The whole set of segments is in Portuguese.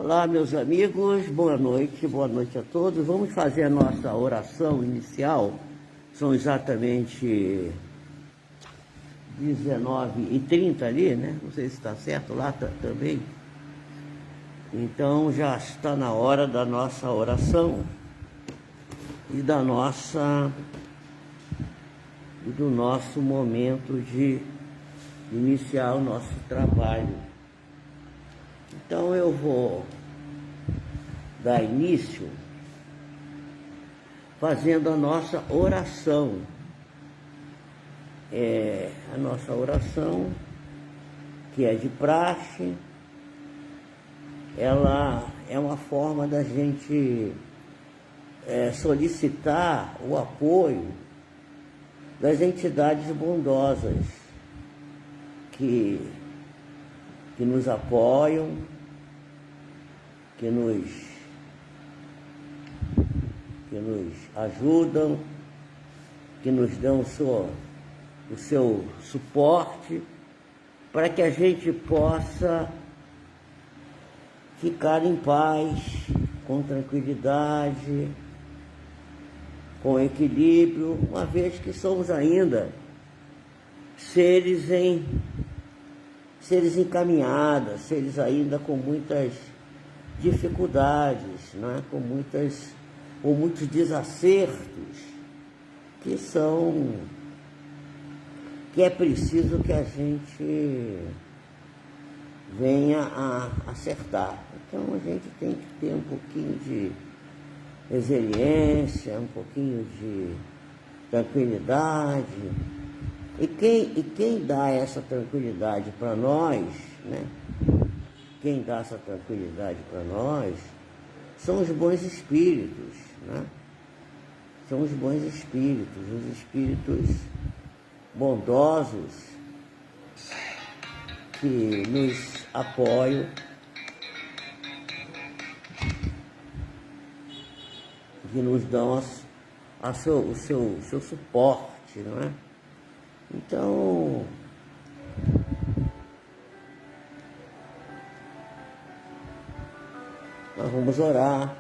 Olá, meus amigos, boa noite a todos. Vamos fazer a nossa oração inicial. São exatamente 19h30 ali, né? Não sei se está certo lá também. Então já está na hora da nossa oração e do nosso momento de iniciar o nosso trabalho. Então eu vou dar início fazendo a nossa oração. A nossa oração, que é de praxe, ela é uma forma da gente solicitar o apoio das entidades bondosas que nos apoiam, que nos ajudam, que nos dão o seu suporte, para que a gente possa ficar em paz, com tranquilidade, com equilíbrio, uma vez que somos ainda seres encaminhados, seres ainda com muitas dificuldades, né? com muitos desacertos, que é preciso que a gente venha a acertar. Então a gente tem que ter um pouquinho de resiliência, um pouquinho de tranquilidade. E quem dá essa tranquilidade para nós, né? Quem dá essa tranquilidade para nós são os bons espíritos, né? São os bons espíritos, os espíritos bondosos que nos apoiam, que nos dão o seu suporte, não é? Então, nós vamos orar,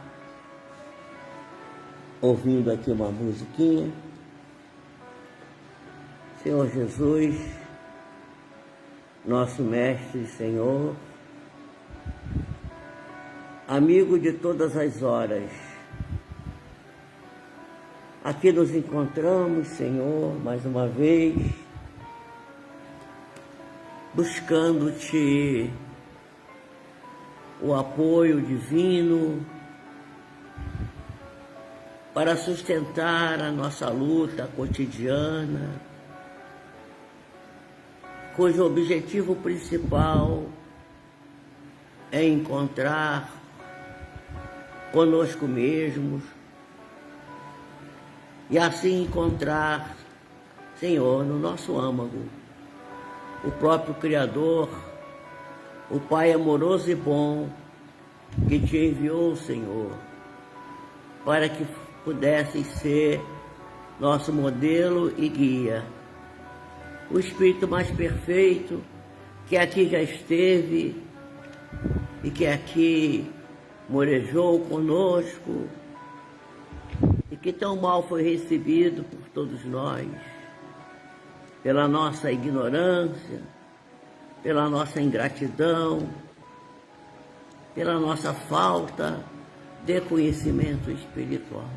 ouvindo aqui uma musiquinha. Senhor Jesus, nosso Mestre e Senhor, amigo de todas as horas, aqui nos encontramos, Senhor, mais uma vez, buscando-te o apoio divino para sustentar a nossa luta cotidiana, cujo objetivo principal é encontrar conosco mesmos e assim encontrar, Senhor, no nosso âmago, o próprio Criador, o Pai amoroso e bom, que te enviou, Senhor, para que pudesse ser nosso modelo e guia. O Espírito mais perfeito, que aqui já esteve e que aqui morejou conosco e que tão mal foi recebido por todos nós, pela nossa ignorância, pela nossa ingratidão, pela nossa falta de conhecimento espiritual.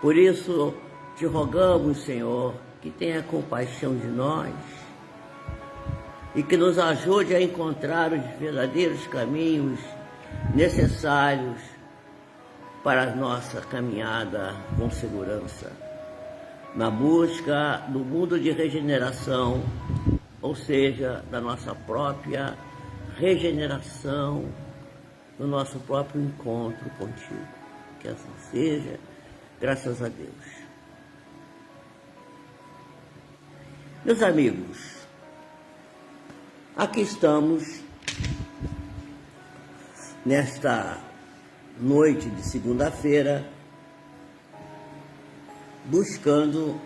Por isso, te rogamos, Senhor, que tenha compaixão de nós e que nos ajude a encontrar os verdadeiros caminhos necessários para a nossa caminhada com segurança, na busca do mundo de regeneração, ou seja, da nossa própria regeneração, do nosso próprio encontro contigo. Que assim seja, graças a Deus. Meus amigos, aqui estamos nesta noite de segunda-feira, buscando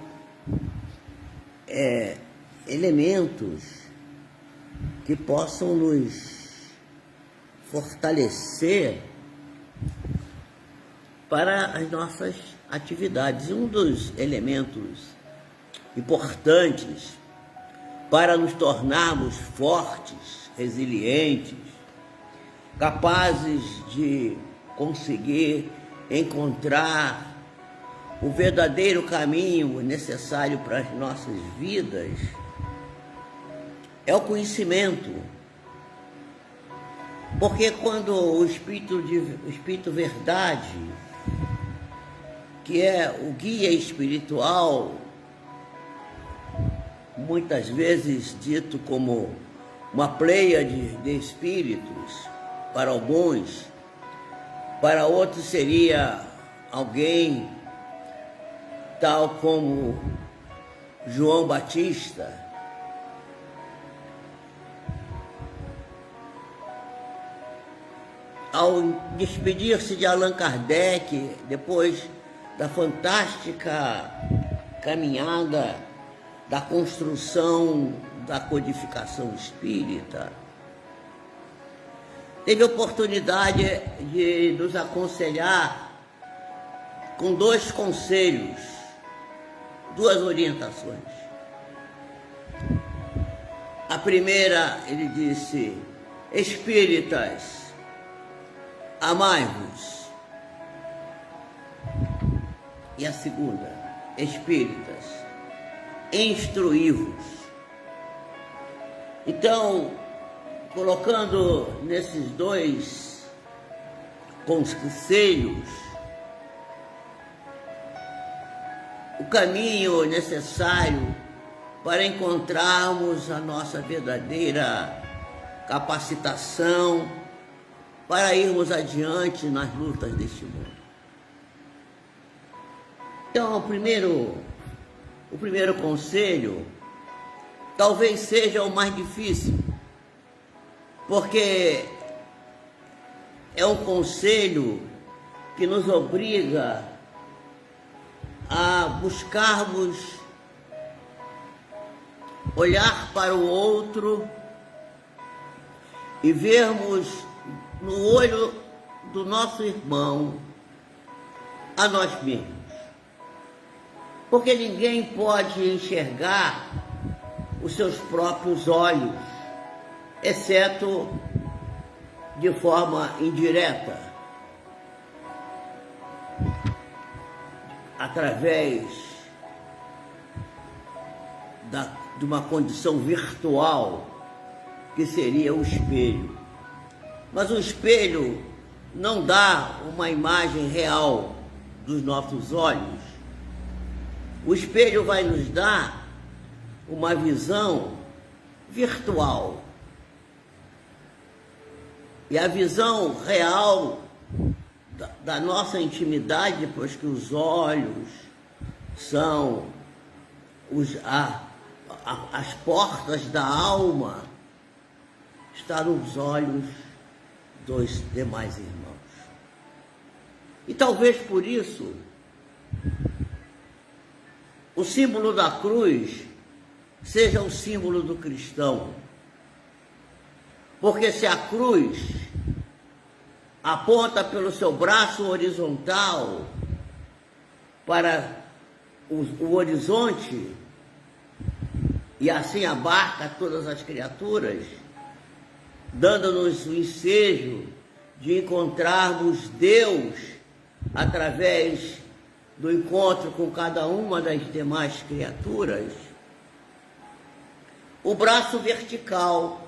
elementos que possam fortalecer para as nossas atividades. Um dos elementos importantes para nos tornarmos fortes, resilientes, capazes de conseguir encontrar o verdadeiro caminho necessário para as nossas vidas, é o conhecimento. Porque quando o Espírito Verdade, que é o guia espiritual, muitas vezes dito como uma pleiade de espíritos, para alguns, para outros seria alguém tal como João Batista, ao despedir-se de Allan Kardec, depois da fantástica caminhada da construção da codificação espírita, teve a oportunidade de nos aconselhar com 2 conselhos, 2 orientações. A primeira, ele disse: espíritas, amai-vos. E a segunda, espíritas, instruí-vos. Então, colocando nesses 2 conselhos o caminho necessário para encontrarmos a nossa verdadeira capacitação para irmos adiante nas lutas deste mundo. Então, o primeiro conselho talvez seja o mais difícil, porque é um conselho que nos obriga a buscarmos olhar para o outro e vermos no olho do nosso irmão a nós mesmos. Porque ninguém pode enxergar os seus próprios olhos, exceto de forma indireta, através de uma condição virtual, que seria o espelho. Mas o espelho não dá uma imagem real dos nossos olhos. O espelho vai nos dar uma visão virtual. E a visão real da nossa intimidade, pois que os olhos são as portas da alma, está nos olhos dos demais irmãos. E talvez por isso o símbolo da cruz seja o símbolo do cristão. Porque se a cruz aponta pelo seu braço horizontal para o horizonte e assim abarca todas as criaturas, dando-nos o ensejo de encontrarmos Deus através do encontro com cada uma das demais criaturas, o braço vertical,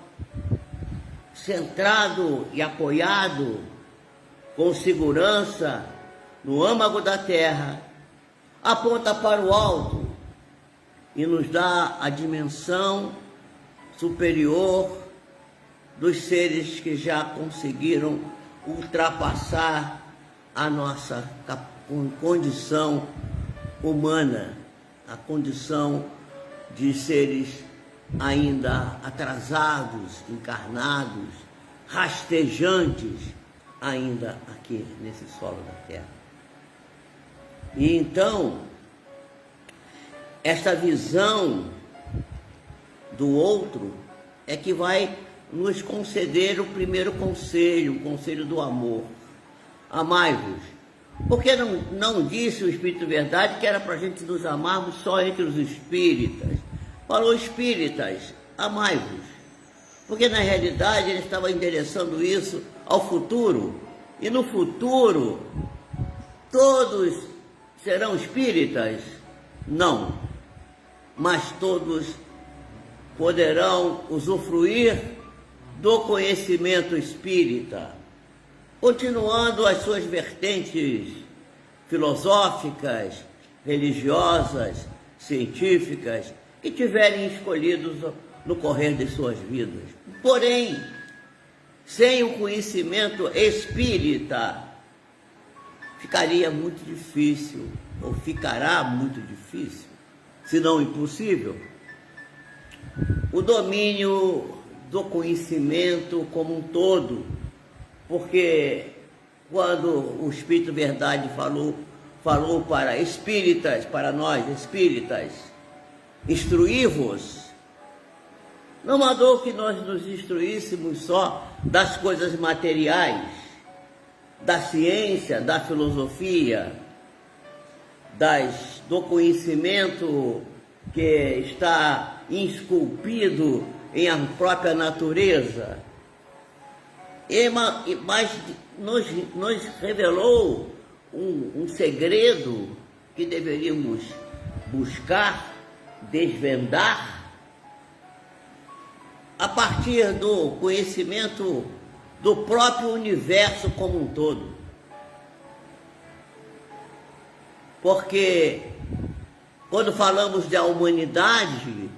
centrado e apoiado com segurança no âmago da terra, aponta para o alto e nos dá a dimensão superior dos seres que já conseguiram ultrapassar a nossa condição humana, a condição de seres ainda atrasados, encarnados, rastejantes ainda aqui nesse solo da terra. E então, esta visão do outro é que vai nos conceder o primeiro conselho, o conselho do amor. Amai-vos. Porque não disse o Espírito Verdade que era para a gente nos amarmos só entre os espíritas. Falou espíritas, amai-vos. Porque na realidade ele estava endereçando isso ao futuro. E no futuro, todos serão espíritas? Não. Mas todos poderão usufruir do conhecimento espírita, continuando as suas vertentes filosóficas, religiosas, científicas, que tiverem escolhidos no correr de suas vidas. Porém, sem o conhecimento espírita, ficaria muito difícil, ou ficará muito difícil, se não impossível, o domínio do conhecimento como um todo, porque quando o Espírito Verdade falou para espíritas, para nós espíritas, instruí-vos, não mandou que nós nos instruíssemos só das coisas materiais, da ciência, da filosofia, do conhecimento que está esculpido em a própria natureza, mas nos revelou um segredo que deveríamos buscar, desvendar, a partir do conhecimento do próprio universo como um todo. Porque quando falamos da humanidade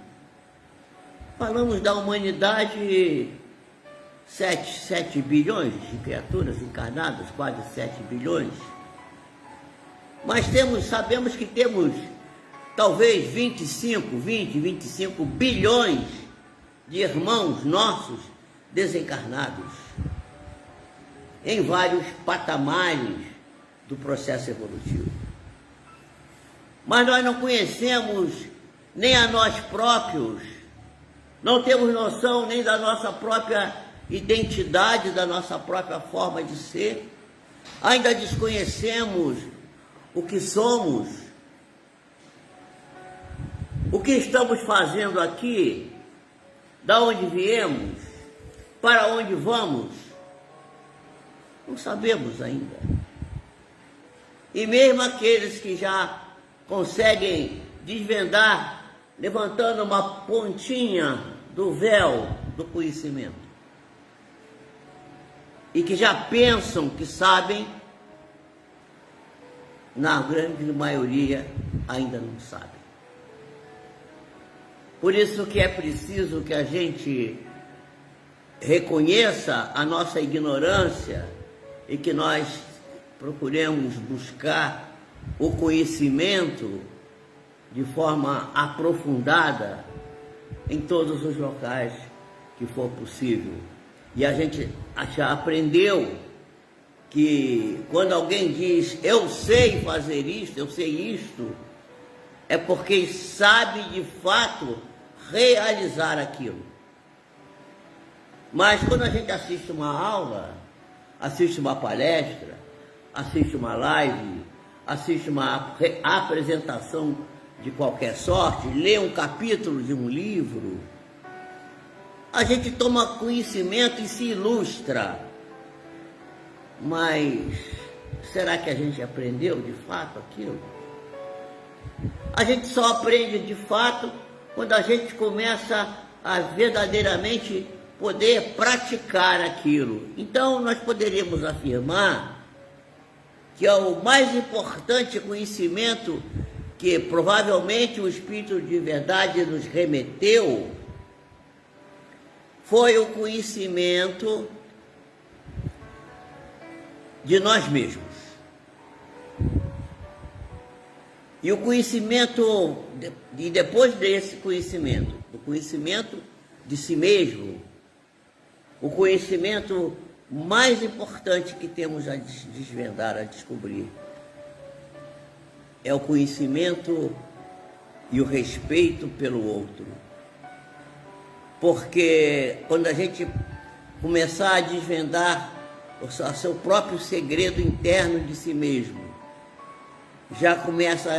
7 bilhões de criaturas encarnadas, quase 7 bilhões. Mas sabemos que temos talvez 25 bilhões de irmãos nossos desencarnados em vários patamares do processo evolutivo. Mas nós não conhecemos nem a nós próprios, não temos noção nem da nossa própria identidade, da nossa própria forma de ser, ainda desconhecemos o que somos, o que estamos fazendo aqui, da onde viemos, para onde vamos, não sabemos ainda. E mesmo aqueles que já conseguem desvendar, levantando uma pontinha do véu do conhecimento, e que já pensam que sabem, na grande maioria ainda não sabem. Por isso que é preciso que a gente reconheça a nossa ignorância e que nós procuremos buscar o conhecimento de forma aprofundada em todos os locais que for possível. E a gente já aprendeu que quando alguém diz eu sei fazer isto, eu sei isto, é porque sabe de fato realizar aquilo. Mas quando a gente assiste uma aula, assiste uma palestra, assiste uma live, assiste uma apresentação de qualquer sorte, lê um capítulo de um livro, a gente toma conhecimento e se ilustra. Mas será que a gente aprendeu de fato aquilo? A gente só aprende de fato quando a gente começa a verdadeiramente poder praticar aquilo. Então nós poderíamos afirmar que é o mais importante conhecimento que provavelmente o Espírito de Verdade nos remeteu foi o conhecimento de nós mesmos. E o conhecimento, e depois desse conhecimento, do conhecimento de si mesmo, o conhecimento mais importante que temos a desvendar, a descobrir, é o conhecimento e o respeito pelo outro. porque quando a gente começar a desvendar o seu próprio segredo interno de si mesmo, já começa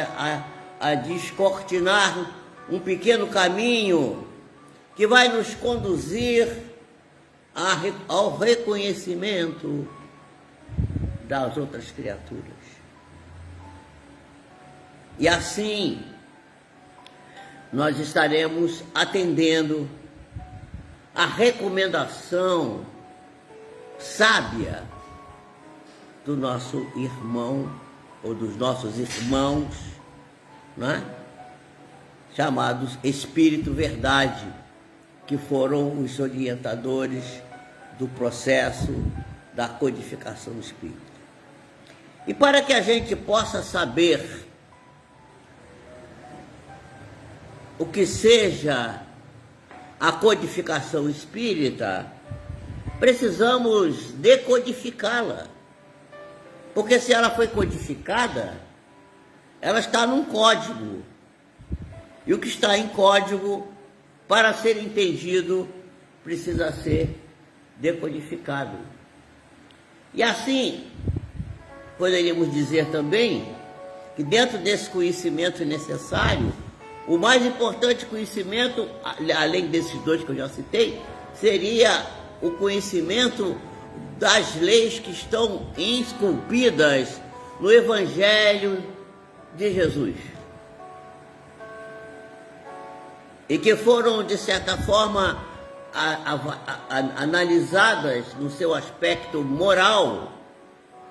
a descortinar um pequeno caminho que vai nos conduzir ao reconhecimento das outras criaturas. E assim, nós estaremos atendendo a recomendação sábia do nosso irmão, ou dos nossos irmãos, né? Chamados Espírito Verdade, que foram os orientadores do processo da codificação espírita. E para que a gente possa saber o que seja a codificação espírita, precisamos decodificá-la. Porque se ela foi codificada, ela está num código. E o que está em código, para ser entendido, precisa ser decodificado. E assim, poderíamos dizer também que dentro desse conhecimento necessário, o mais importante conhecimento, além desses dois que eu já citei, seria o conhecimento das leis que estão esculpidas no Evangelho de Jesus. E que foram, de certa forma, analisadas no seu aspecto moral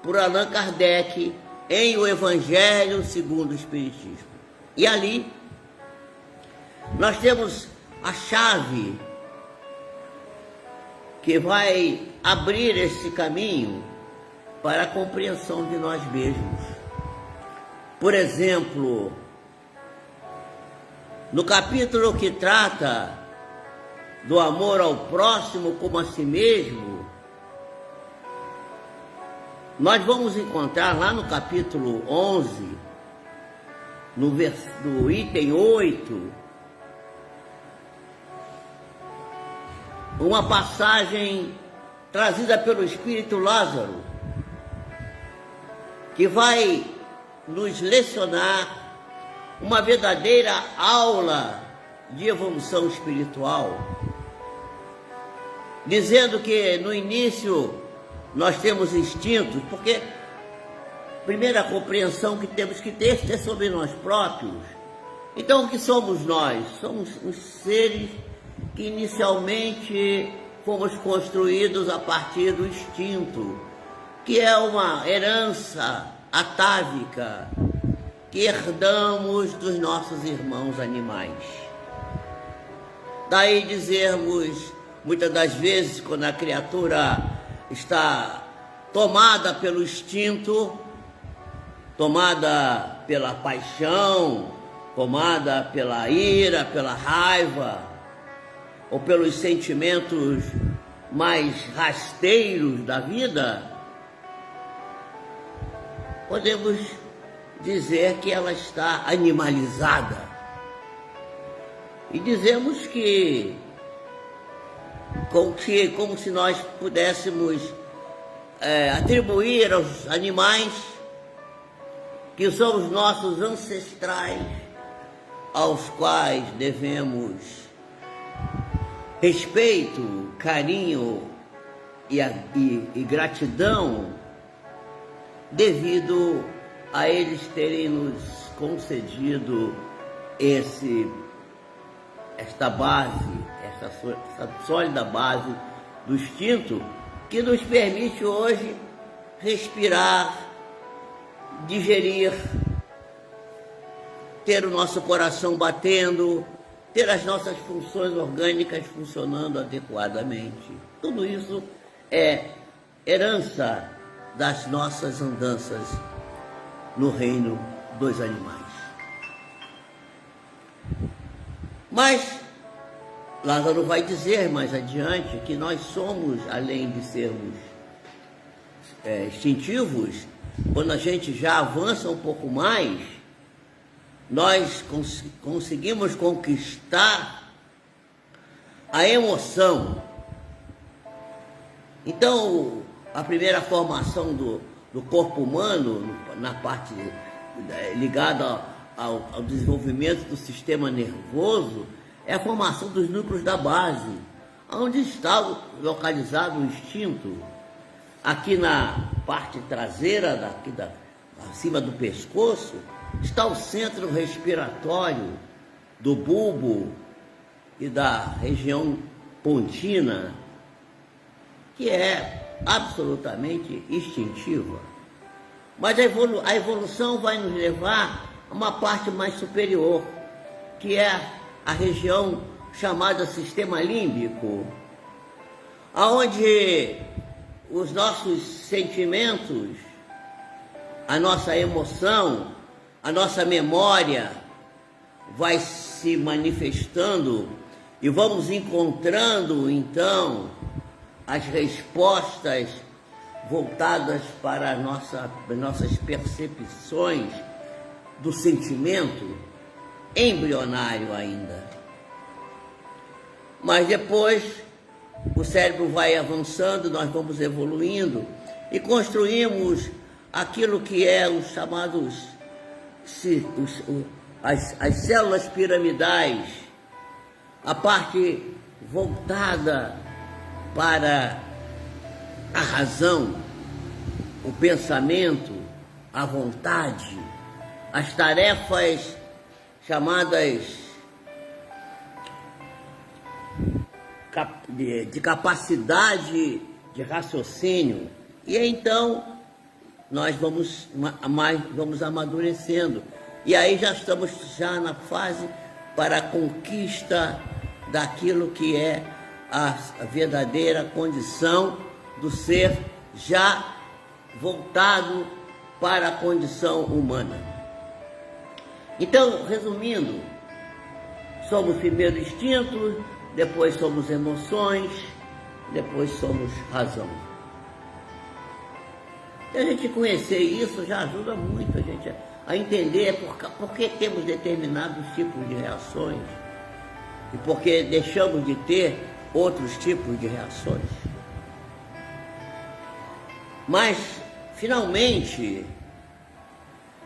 por Allan Kardec em O Evangelho segundo o Espiritismo. E ali nós temos a chave que vai abrir esse caminho para a compreensão de nós mesmos. Por exemplo, no capítulo que trata do amor ao próximo como a si mesmo, nós vamos encontrar lá no capítulo 11, no item 8, uma passagem trazida pelo Espírito Lázaro, que vai nos lecionar uma verdadeira aula de evolução espiritual, dizendo que no início nós temos instintos, porque a primeira compreensão que temos que ter é sobre nós próprios. Então, o que somos nós? Somos os seres que inicialmente fomos construídos a partir do instinto, que é uma herança atávica que herdamos dos nossos irmãos animais. Daí dizermos, muitas das vezes, quando a criatura está tomada pelo instinto, tomada pela paixão, tomada pela ira, pela raiva, ou pelos sentimentos mais rasteiros da vida, podemos dizer que ela está animalizada. E dizemos que como se nós pudéssemos atribuir aos animais, que são os nossos ancestrais, aos quais devemos respeito, carinho e gratidão, devido a eles terem nos concedido esta base, essa sólida base do instinto, que nos permite hoje respirar, digerir, ter o nosso coração batendo, ter as nossas funções orgânicas funcionando adequadamente. Tudo isso é herança das nossas andanças no reino dos animais. Mas Lázaro vai dizer mais adiante que nós somos, além de sermos instintivos, quando a gente já avança um pouco mais, nós conseguimos conquistar a emoção. Então, a primeira formação do corpo humano, na parte ligada ao desenvolvimento do sistema nervoso, é a formação dos núcleos da base, onde está localizado o instinto. Aqui na parte traseira, acima do pescoço, está o centro respiratório do bulbo e da região pontina, que é absolutamente instintiva. Mas a evolução vai nos levar a uma parte mais superior, que é a região chamada sistema límbico, aonde os nossos sentimentos, a nossa emoção, a nossa memória vai se manifestando e vamos encontrando então as respostas voltadas para as nossas percepções do sentimento embrionário ainda. Mas depois o cérebro vai avançando, nós vamos evoluindo e construímos aquilo que é os chamados as células piramidais, a parte voltada para a razão, o pensamento, a vontade, as tarefas chamadas de capacidade de raciocínio. E então nós vamos amadurecendo. E aí já estamos na fase para a conquista daquilo que é a verdadeira condição do ser já voltado para a condição humana. Então, resumindo, somos primeiro instinto, depois somos emoções, depois somos razão. E a gente conhecer isso já ajuda muito a gente a entender por que temos determinados tipos de reações e por que deixamos de ter outros tipos de reações. Mas, finalmente,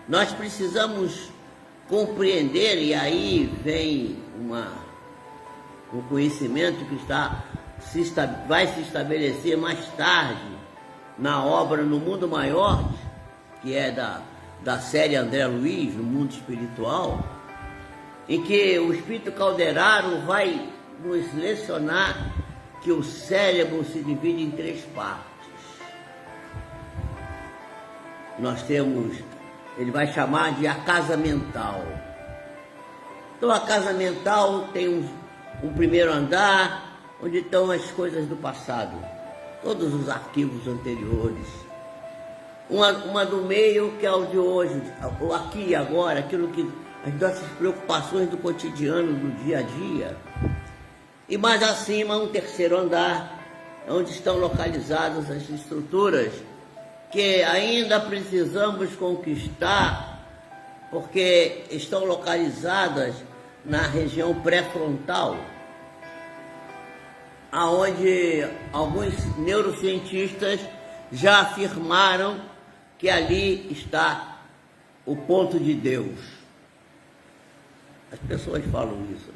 nós precisamos compreender, e aí vem um conhecimento que vai se estabelecer mais tarde na obra No Mundo Maior, que é da série André Luiz, No Mundo Espiritual, em que o Espírito Calderaro vai nos lecionar que o cérebro se divide em 3 partes. Nós temos, ele vai chamar de a casa mental. Então a casa mental tem um primeiro andar, onde estão as coisas do passado, todos os arquivos anteriores. Uma do meio, que é o de hoje, o aqui e agora, aquilo que as nossas preocupações do cotidiano, do dia a dia. E mais acima, um terceiro andar, onde estão localizadas as estruturas que ainda precisamos conquistar, porque estão localizadas na região pré-frontal, aonde alguns neurocientistas já afirmaram que ali está o ponto de Deus. As pessoas falam isso.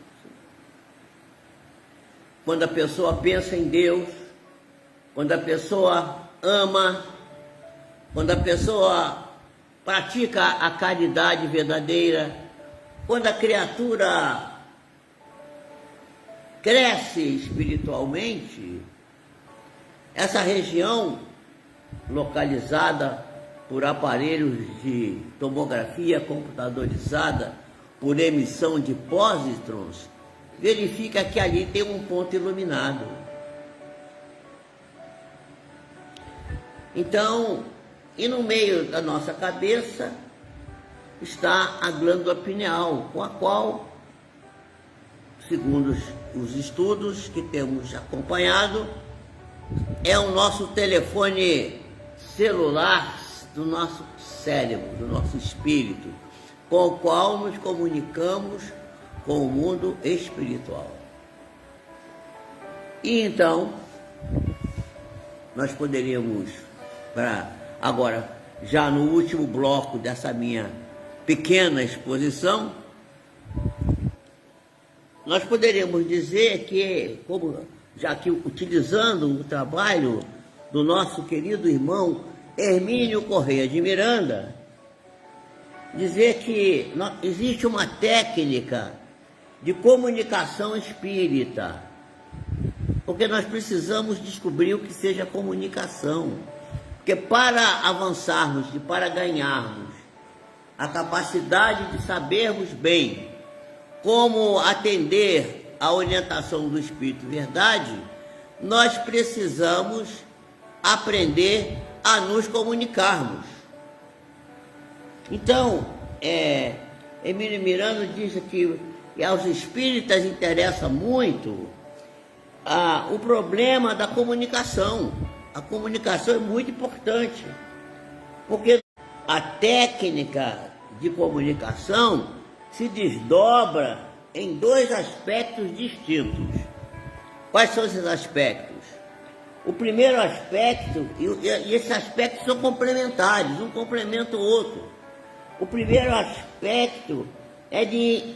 Quando a pessoa pensa em Deus, quando a pessoa ama, quando a pessoa pratica a caridade verdadeira, quando a criatura cresce espiritualmente, essa região localizada por aparelhos de tomografia computadorizada, por emissão de pósitrons, verifica que ali tem um ponto iluminado. Então, e no meio da nossa cabeça está a glândula pineal, com a qual, segundo os estudos que temos acompanhado, é o nosso telefone celular do nosso cérebro, do nosso espírito, com o qual nos comunicamos com o mundo espiritual. E então, nós poderíamos, agora, já no último bloco dessa minha pequena exposição, nós poderíamos dizer que, já que utilizando o trabalho do nosso querido irmão Hermínio Correia de Miranda, dizer que existe uma técnica de comunicação espírita, porque nós precisamos descobrir o que seja comunicação, porque para avançarmos e para ganharmos a capacidade de sabermos bem como atender à orientação do Espírito Verdade, nós precisamos aprender a nos comunicarmos. Então, Hermínio Miranda diz que aos espíritas interessa muito o problema da comunicação. A comunicação é muito importante, porque a técnica de comunicação se desdobra em dois aspectos distintos. Quais são esses aspectos? O primeiro aspecto, e esses aspectos são complementares, um complementa o outro. O primeiro aspecto é de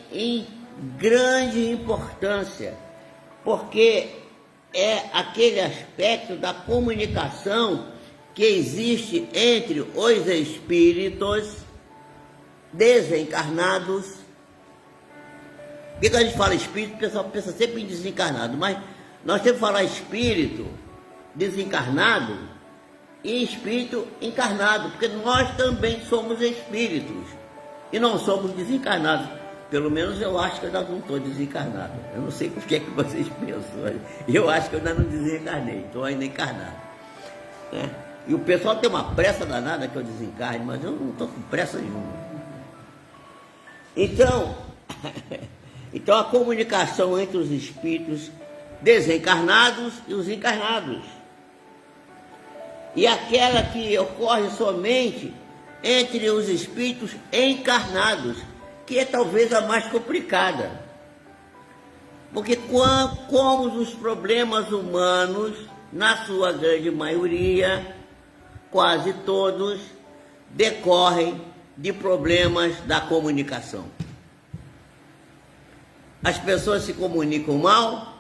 grande importância, porque é aquele aspecto da comunicação que existe entre os espíritos desencarnados. Porque quando a gente fala espírito, o pessoal pensa sempre em desencarnado, mas nós temos que falar espírito desencarnado e espírito encarnado, porque nós também somos espíritos e não somos desencarnados. Pelo menos eu acho que eu ainda não estou desencarnado. Eu não sei o que é que vocês pensam. Eu acho que eu ainda não desencarnei, estou ainda encarnado, né? E o pessoal tem uma pressa danada que eu desencarne, mas eu não estou com pressa nenhuma. Então, a comunicação entre os espíritos desencarnados e os encarnados, e aquela que ocorre somente entre os espíritos encarnados, que é talvez a mais complicada, porque como os problemas humanos, na sua grande maioria, quase todos, decorrem de problemas da comunicação. As pessoas se comunicam mal,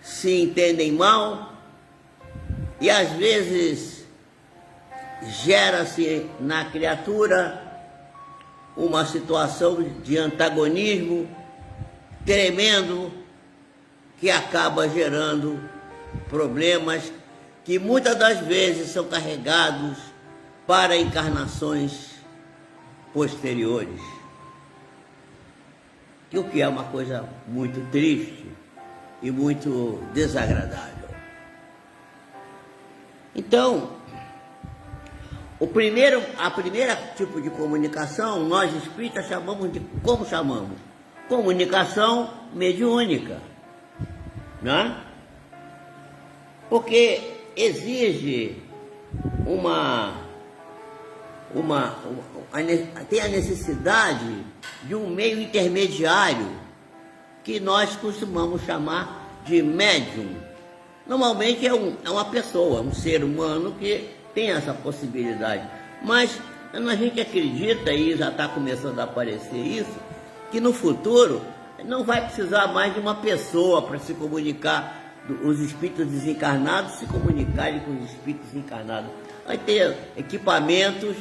se entendem mal, e às vezes gera-se na criatura uma situação de antagonismo tremendo, que acaba gerando problemas que muitas das vezes são carregados para encarnações posteriores, o que é uma coisa muito triste e muito desagradável. Então, a primeira tipo de comunicação, nós espíritas chamamos de, como chamamos? Comunicação mediúnica, né? Porque exige tem a necessidade de um meio intermediário que nós costumamos chamar de médium. Normalmente é uma pessoa, um ser humano que tem essa possibilidade, mas a gente acredita, e já está começando a aparecer isso, que no futuro não vai precisar mais de uma pessoa para se comunicar, os espíritos desencarnados se comunicarem com os espíritos encarnados. Vai ter equipamentos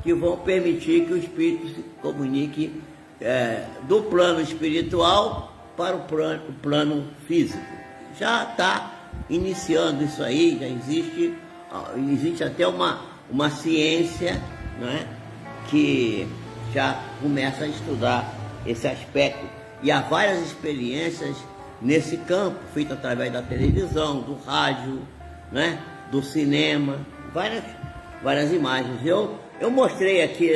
que vão permitir que o espírito se comunique do plano espiritual para o plano físico. Já está iniciando isso aí, já existe até uma ciência, né, que já começa a estudar esse aspecto, e há várias experiências nesse campo, feitas através da televisão, do rádio, né, do cinema, várias imagens. Eu mostrei aqui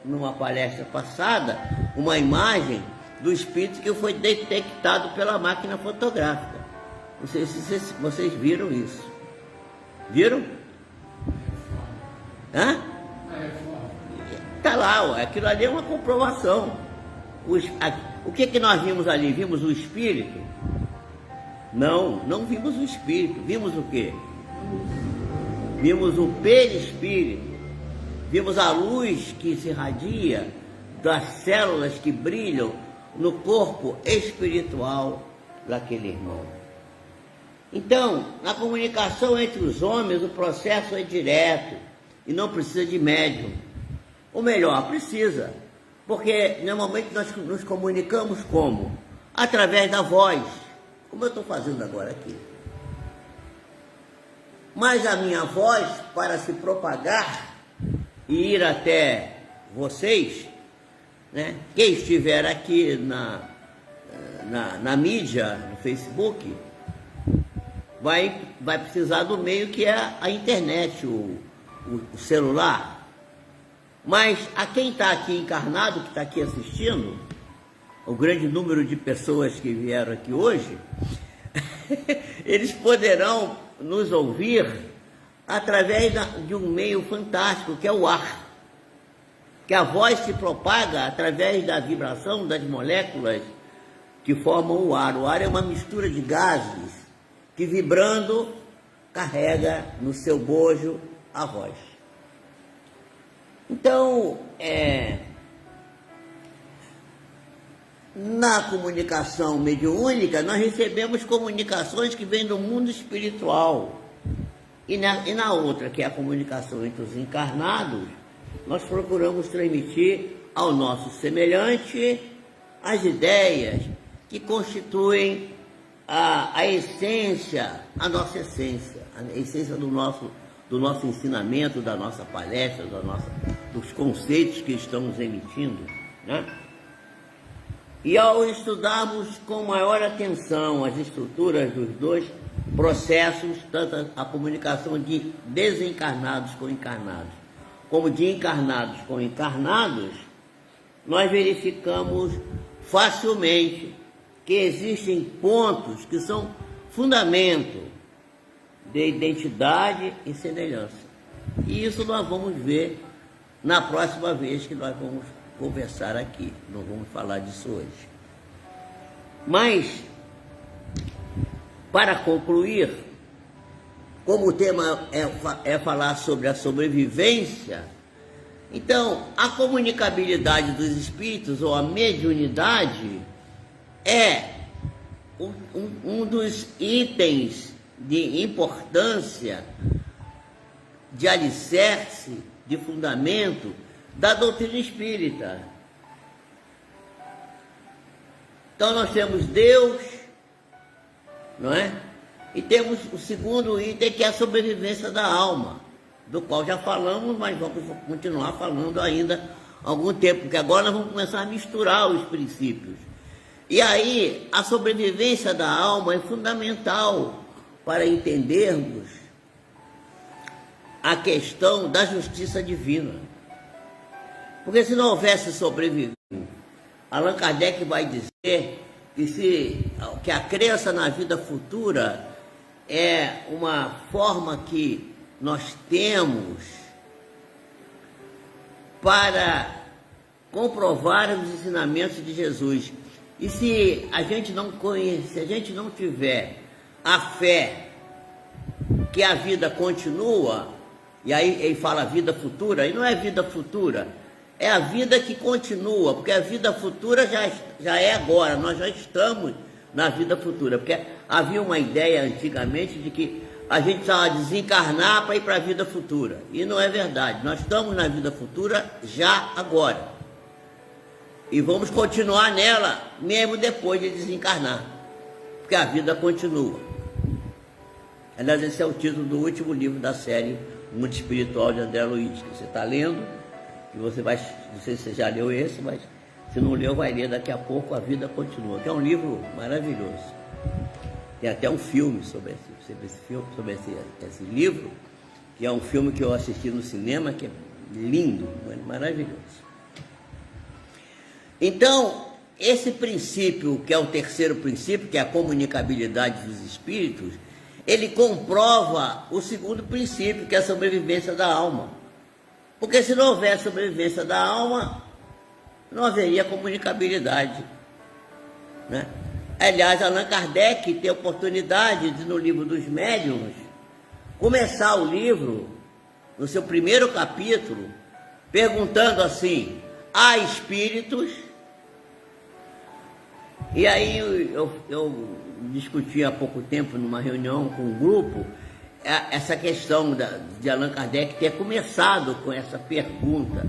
numa palestra passada uma imagem do espírito que foi detectado pela máquina fotográfica. Não sei se vocês viram isso. Viram? Hã? Está lá, aquilo ali é uma comprovação. O que nós vimos ali? Vimos o espírito? Não vimos o Espírito. Vimos o quê? Vimos o perispírito. Vimos a luz que se irradia das células que brilham no corpo espiritual daquele irmão. Então, na comunicação entre os homens, o processo é direto e não precisa de médium. Ou melhor, precisa, porque normalmente nós nos comunicamos como? Através da voz, como eu estou fazendo agora aqui. Mas a minha voz, para se propagar e ir até vocês, né? Quem estiver aqui na mídia, no Facebook, vai precisar do meio que é a internet, o celular. Mas a quem está aqui encarnado, que está aqui assistindo, o grande número de pessoas que vieram aqui hoje, eles poderão nos ouvir através de um meio fantástico, que é o ar. Que a voz se propaga através da vibração das moléculas que formam o ar. O ar é uma mistura de gases que, vibrando, carrega no seu bojo a voz. Então, na comunicação mediúnica, nós recebemos comunicações que vêm do mundo espiritual. E na outra, que é a comunicação entre os encarnados, nós procuramos transmitir ao nosso semelhante as ideias que constituem a essência, a nossa essência, a essência do nosso ensinamento, da nossa palestra, dos conceitos que estamos emitindo, né? E ao estudarmos com maior atenção as estruturas dos dois processos, tanto a comunicação de desencarnados com encarnados, como de encarnados com encarnados, nós verificamos facilmente que existem pontos que são fundamento de identidade e semelhança. E isso nós vamos ver na próxima vez que nós vamos conversar aqui. Não vamos falar disso hoje. Mas, para concluir, como o tema é falar sobre a sobrevivência, então a comunicabilidade dos espíritos, ou a mediunidade, é um dos itens de importância, de alicerce, de fundamento da doutrina espírita. Então nós temos Deus, não é? E temos o segundo item, que é a sobrevivência da alma, do qual já falamos, mas vamos continuar falando ainda há algum tempo, porque agora nós vamos começar a misturar os princípios. E aí, a sobrevivência da alma é fundamental para entendermos a questão da justiça divina. Porque se não houvesse sobrevivência, Allan Kardec vai dizer que a crença na vida futura é uma forma que nós temos para comprovar os ensinamentos de Jesus. E se a gente não conhece, se a gente não tiver a fé que a vida continua, e aí ele fala vida futura, e não é vida futura, é a vida que continua, porque a vida futura já é agora, nós já estamos na vida futura, porque havia uma ideia antigamente de que a gente precisava desencarnar para ir para a vida futura, e não é verdade, nós estamos na vida futura já agora, e vamos continuar nela mesmo depois de desencarnar, porque a vida continua. Aliás, esse é o título do último livro da série Mundo Espiritual de André Luiz, que você está lendo, e você vai, não sei se você já leu esse, mas se não leu, vai ler daqui a pouco, A Vida Continua, que é um livro maravilhoso. Tem até um filme sobre esse livro, que é um filme que eu assisti no cinema, que é lindo, maravilhoso. Então, esse princípio, que é o terceiro princípio, que é a comunicabilidade dos espíritos, ele comprova o segundo princípio, que é a sobrevivência da alma. Porque se não houver sobrevivência da alma, não haveria comunicabilidade, né? Aliás, Allan Kardec tem a oportunidade de, no livro dos médiuns, começar o livro, no seu primeiro capítulo, perguntando assim: há espíritos? E aí eu discuti há pouco tempo, numa reunião com um grupo, essa questão de Allan Kardec ter começado com essa pergunta.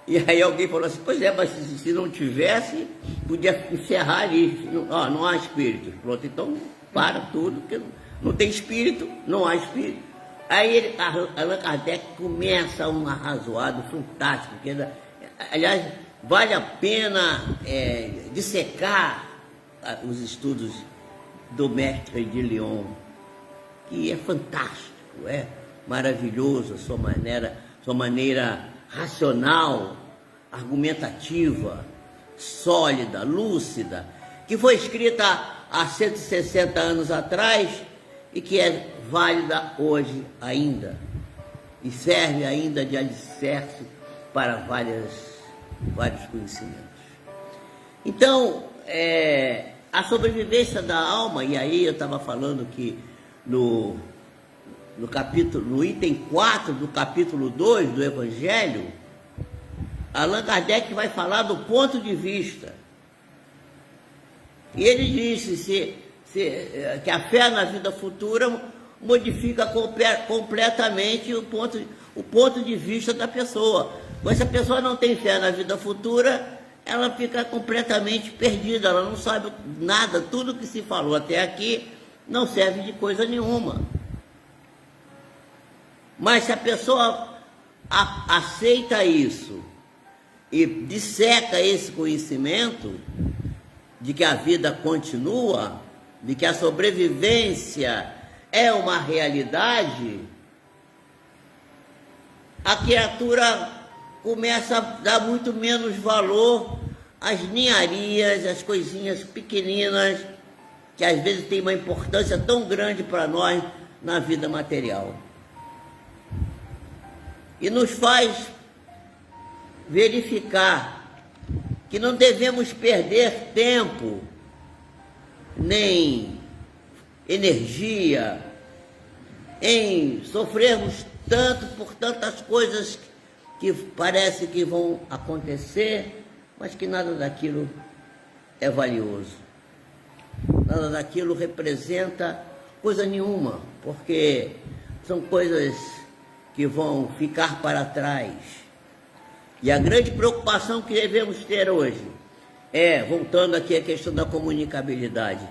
E aí alguém falou assim: pois é, mas se não tivesse, podia encerrar ali. Não há espíritos. Pronto, então para tudo, porque não tem espírito, não há espírito. Aí Allan Kardec começa um arrazoado fantástico, que, aliás, vale a pena dissecar os estudos do mestre de Lyon, que é fantástico, é maravilhoso a sua maneira racional, argumentativa, sólida, lúcida, que foi escrita há 160 anos atrás e que é válida hoje ainda, e serve ainda de alicerce para vários conhecimentos. Então, a sobrevivência da alma, e aí eu estava falando que no item 4 do capítulo 2 do Evangelho, Allan Kardec vai falar do ponto de vista. E ele disse que a fé na vida futura modifica completamente o ponto de vista da pessoa. Mas se a pessoa não tem fé na vida futura, ela fica completamente perdida, ela não sabe nada, tudo que se falou até aqui não serve de coisa nenhuma. Mas se a pessoa aceita isso e disseca esse conhecimento de que a vida continua, de que a sobrevivência é uma realidade, a criatura começa a dar muito menos valor às ninharias, às coisinhas pequeninas, que às vezes tem uma importância tão grande para nós na vida material. E nos faz verificar que não devemos perder tempo, nem energia, em sofrermos tanto por tantas coisas que parece que vão acontecer, mas que nada daquilo é valioso. Nada daquilo representa coisa nenhuma, porque são coisas que vão ficar para trás. E a grande preocupação que devemos ter hoje voltando aqui à questão da comunicabilidade,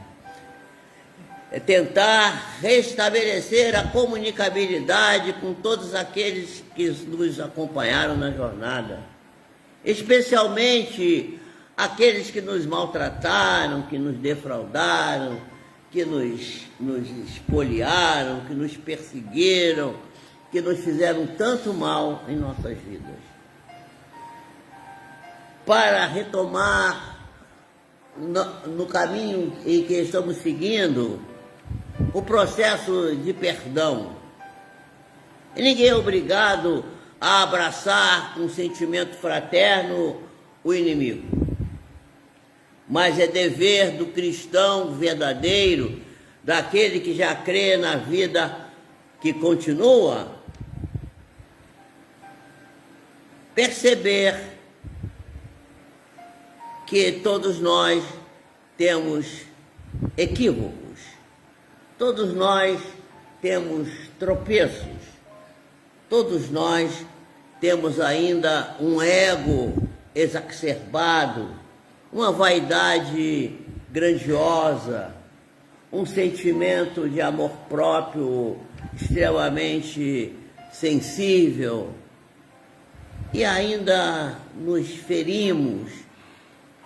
é tentar restabelecer a comunicabilidade com todos aqueles que nos acompanharam na jornada, especialmente aqueles que nos maltrataram, que nos defraudaram, que nos espoliaram, que nos perseguiram, que nos fizeram tanto mal em nossas vidas. Para retomar no caminho em que estamos seguindo, o processo de perdão. E ninguém é obrigado a abraçar com sentimento fraterno o inimigo. Mas é dever do cristão verdadeiro, daquele que já crê na vida que continua, perceber que todos nós temos equívocos, todos nós temos tropeços, todos nós temos ainda um ego exacerbado, uma vaidade grandiosa, um sentimento de amor próprio extremamente sensível, e ainda nos ferimos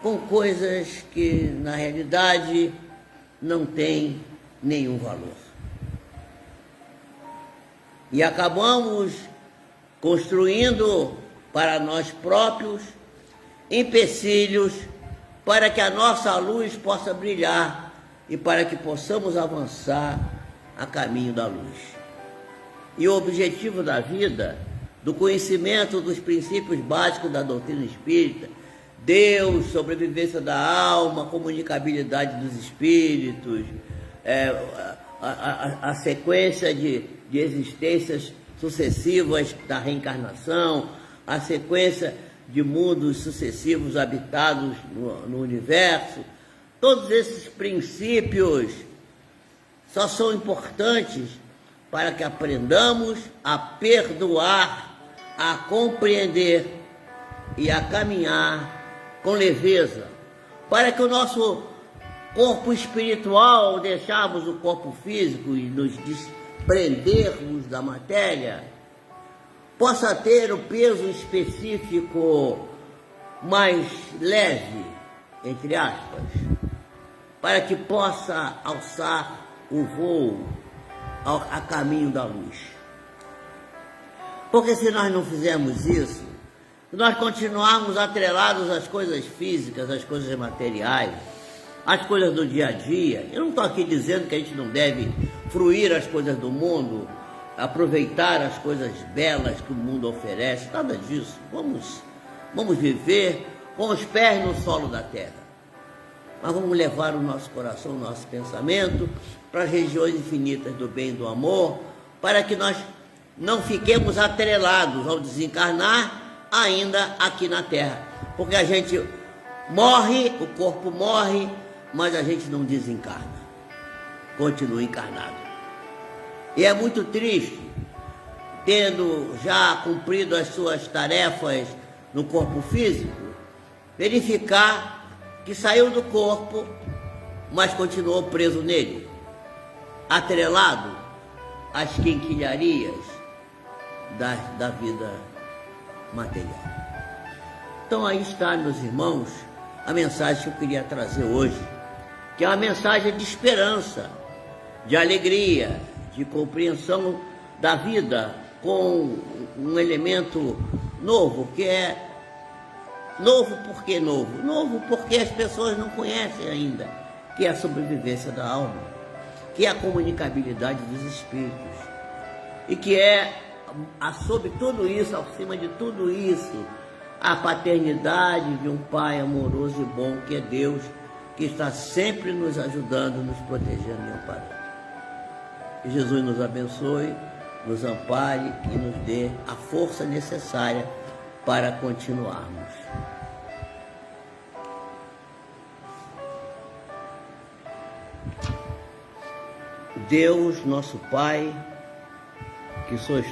com coisas que, na realidade, não têm nenhum valor. E acabamos construindo para nós próprios empecilhos para que a nossa luz possa brilhar e para que possamos avançar a caminho da luz. E o objetivo da vida, do conhecimento dos princípios básicos da doutrina espírita, Deus, sobrevivência da alma, comunicabilidade dos espíritos, a sequência de existências sucessivas da reencarnação, a sequência de mundos sucessivos habitados no universo. Todos esses princípios só são importantes para que aprendamos a perdoar, a compreender e a caminhar com leveza, para que o nosso corpo espiritual, deixarmos o corpo físico e nos desprendermos da matéria, possa ter o peso específico mais leve, entre aspas, para que possa alçar o voo a caminho da luz. Porque se nós não fizermos isso, se nós continuarmos atrelados às coisas físicas, às coisas materiais, às coisas do dia a dia, eu não estou aqui dizendo que a gente não deve fruir as coisas do mundo, aproveitar as coisas belas que o mundo oferece, nada disso. Vamos viver com os pés no solo da terra. Mas vamos levar o nosso coração, o nosso pensamento para as regiões infinitas do bem e do amor, para que nós não fiquemos atrelados ao desencarnar ainda aqui na terra. Porque a gente morre, o corpo morre, mas a gente não desencarna, continua encarnado. E é muito triste, tendo já cumprido as suas tarefas no corpo físico, verificar que saiu do corpo, mas continuou preso nele, atrelado às quinquilharias da vida material. Então aí está, meus irmãos, a mensagem que eu queria trazer hoje, que é uma mensagem de esperança, de alegria, de compreensão da vida com um elemento novo, que é novo. Por que novo? Novo porque as pessoas não conhecem ainda, que é a sobrevivência da alma, que é a comunicabilidade dos espíritos, e que é, sobre tudo isso, acima de tudo isso, a paternidade de um Pai amoroso e bom, que é Deus, que está sempre nos ajudando, nos protegendo e amparando. Que Jesus nos abençoe, nos ampare e nos dê a força necessária para continuarmos. Deus, nosso Pai, que sois